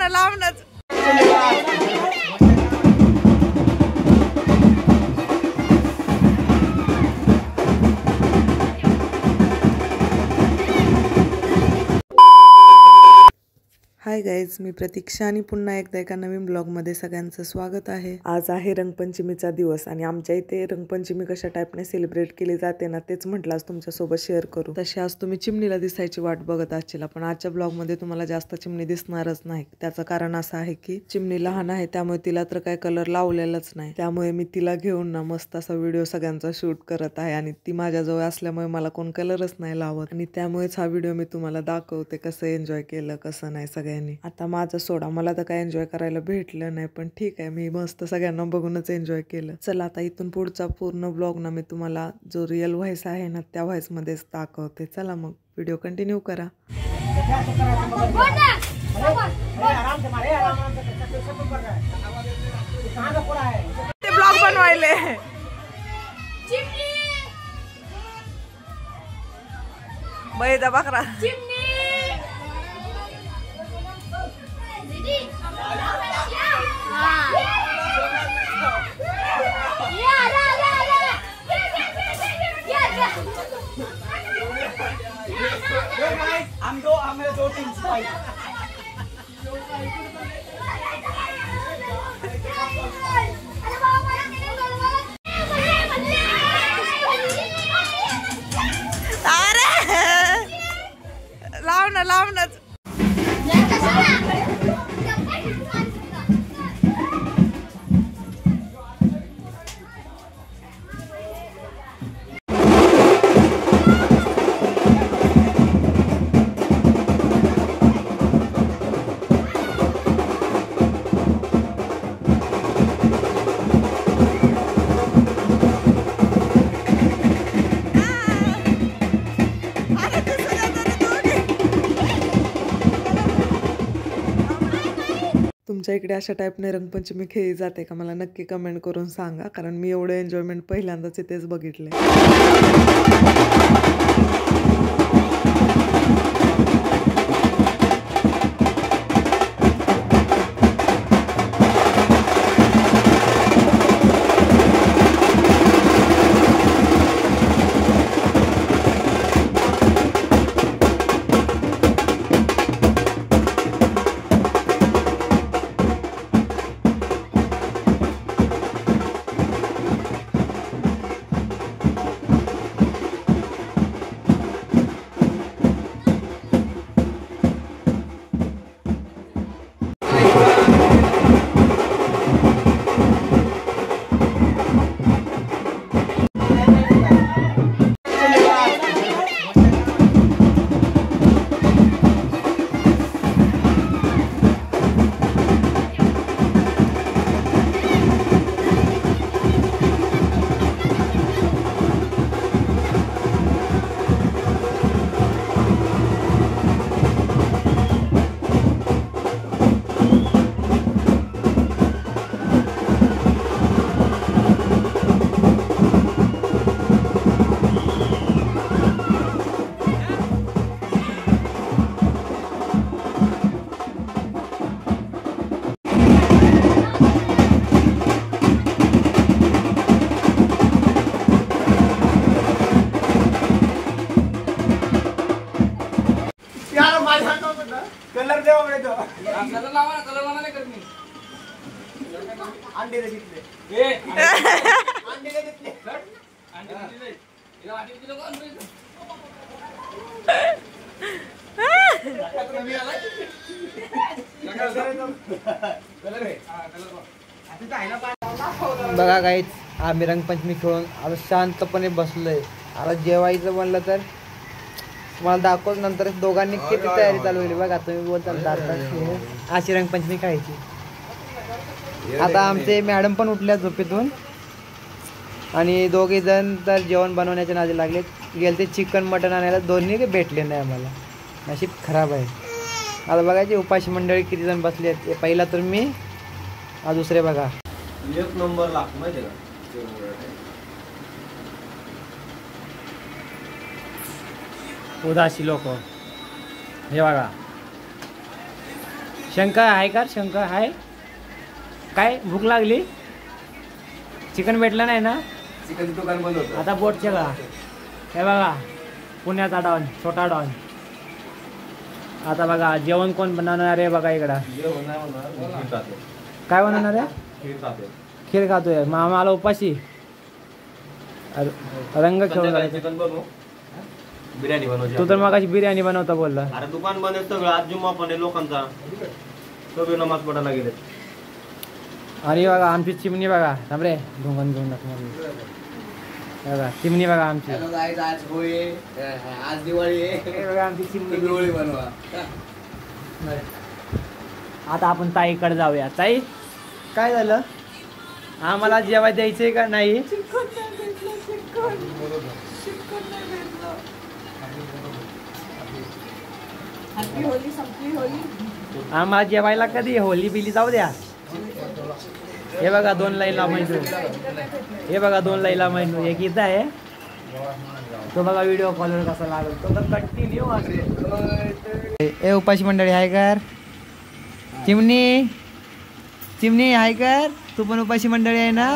लावणच hi guys, मी प्रतीक्षा आणि पुन्हा एकदा एका नवीन ब्लॉगमध्ये सगळ्यांचं स्वागत आहे। आज आहे रंगपंचमीचा दिवस आणि आमच्या इथे रंगपंचमी कशा टाईपने सेलिब्रेट केली जाते ना तेच म्हटलं आज तुमच्यासोबत शेअर करू। तसे आज तुम्ही चिमणीला दिसायची वाट बघत असशील, पण आजच्या ब्लॉगमध्ये तुम्हाला जास्त चिमणी दिसणारच नाही। त्याचं कारण असं आहे की चिमणी लहान आहे, त्यामुळे तिला तर काय कलर लावलेलाच नाही, त्यामुळे मी तिला घेऊन ना मस्त असा व्हिडिओ सगळ्यांचा शूट करत आहे आणि ती माझ्याजवळ असल्यामुळे मला कोण कलरच नाही लावत आणि त्यामुळेच हा व्हिडिओ मी तुम्हाला दाखवते कसं एन्जॉय केलं कसं नाही सगळ्यांनी। आता माझं सोडा, मला तर काय एन्जॉय करायला भेटलं नाही, पण ठीक आहे, मी मस्त सगळ्यांना बघूनच एन्जॉय केलं। चला आता इथून पुढचा पूर्ण ब्लॉग ना मी तुम्हाला जो रिअल व्हॉइस आहे ना त्या व्हॉइस मध्येच दाखवते। चला मग व्हिडिओ कंटिन्यू करा। ते ब्लॉग बनवायले बैदा बकरा हमें दो टीम फाइट लावणच तुमच्या इकडे अशा टाईपने रंगपंचमी खेळली जाते का मला नक्की कमेंट करून सांगा, कारण मी एवढं एन्जॉयमेंट पहिल्यांदाच इथेच बघितले। कलर देवा बरे तो कलर लावा ना, कलर लावा नाही करत मी अंडे देतले ए अंडे देतले अंडे देतले इला अंडे दिलो का अंडे कलर आहे हां कलर आता तर आहे ना। बघा गाईज, आम्ही रंगपंचमी खेळून आता शांतपणे बसलोय। आता जेवायचं म्हणलं तर मला दाखवत नंतर दोघांनी किती तयारी चालू केली बघा। तुम्ही बोलता अशी रंगपंचमी खेळायची। आता आमचे मॅडम पण उठल्या झोपेतून आणि दोघे जण तर जेवण बनवण्याच्या नादी लागले। गेले चिकन मटन आणायला, दोन्ही भेटले नाही आम्हाला, नशीब खराब आहे। आता बघायची उपाशी मंडळी किती जण बसले आहेत। पहिला तर मी, दुसरे बघा एक नंबर लागतो माहिती का। उदासी लोक हे बघा. शंकर आहे का? शंकर आहे काय? भूक लागली? चिकन भेटलं नाही ना? चिकनचं दुकान बंद होतं. आता बोटचे का हे बघा, पुण्याचा डॉन, छोटा डॉन. आता बघा जेवण कोण बनवणार आहे बघा इकडं. काय बनवणार आहे? खीर खातोय. मामा आला उपाशी. रंग खेळून चिकन बनवू, बिर्याणी बनवू. तू तर मगाशी बिर्याणी बनवता बोलला. अरे दुकान बंद आहे सगळं. आज जुम्मा पण आहे लोकांचा, सगळे नमाज पडायला गेले. आणि बघा आमची चिमणी बघा. थांब रे, ढोंगण घेऊन बघा चिमणी बघा आमची. आज होळी, आज दिवाळी आहे. बघा आमची चिमणी. दिवाळी बनवा. आता आपण ताईकडे जाऊया. ताई काय झालं? आम्हाला जेवाय द्यायचंय का नाही? आम्हाला जेवायला कधी? होली बिली जाऊ द्या. हे बघा 2 लैला मैनू. हे बघा 2 लैला मैनू. एक इथं आहे तो बघा व्हिडिओ कॉलवर कसा लागेल तो तर कंटिन्यू असेल. ए उपाशी मंडळी हाय कर. चिमणी चिमणी हाय कर. तू पण उपाशी मंडळी आहे ना.